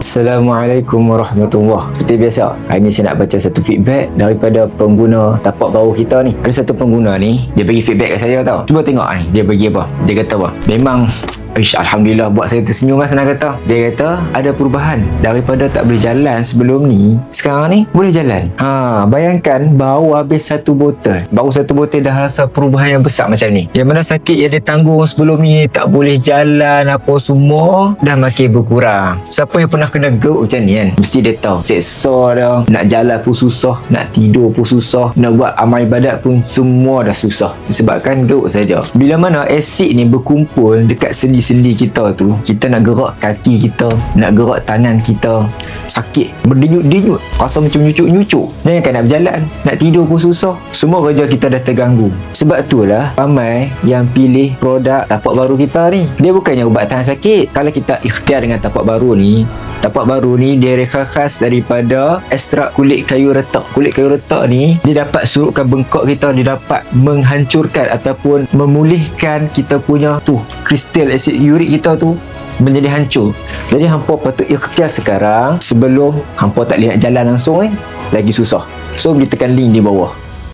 Assalamualaikum warahmatullahi. Seperti biasa, hari ni saya nak baca satu feedback daripada pengguna tapak baru kita ni. Ada satu pengguna ni, dia bagi feedback kat saya tau. Cuba tengok ni, dia bagi apa? Dia kata apa? Memang Alhamdulillah buat saya tersenyum lah, senang kata. Dia kata ada perubahan. Daripada tak boleh jalan sebelum ni, sekarang ni boleh jalan. Bayangkan baru habis satu botol. Baru satu botol dah rasa perubahan yang besar macam ni. Yang mana sakit yang dia tanggung sebelum ni, tak boleh jalan apa semua, dah makin berkurang. Siapa yang pernah kena gerut macam ni kan, mesti dia tahu seksa dah. Nak jalan pun susah, nak tidur pun susah, nak buat amal ibadat pun semua dah susah disebabkan gerut saja. Bila mana asid ni berkumpul dekat sendi-sendi kita tu, kita nak gerak kaki kita, nak gerak tangan kita, sakit, berdenyut-denyut, rasa macam nyucuk-nyucuk. Jangankan nak berjalan, nak tidur pun susah. Semua kerja kita dah terganggu. Sebab itulah ramai yang pilih produk tapak baru kita ni. Dia bukannya ubat tahan sakit. Kalau kita ikhtiar dengan tapak baru ni dia reka khas daripada ekstrak kulit kayu retak. Kulit kayu retak ni dia dapat surutkan bengkok kita, dia dapat menghancurkan ataupun memulihkan kita punya kristal asid urik kita tu menjadi hancur. Jadi hampa patut ikhtiar sekarang sebelum hampa tak boleh nak jalan langsung lagi susah. So boleh tekan link di bawah.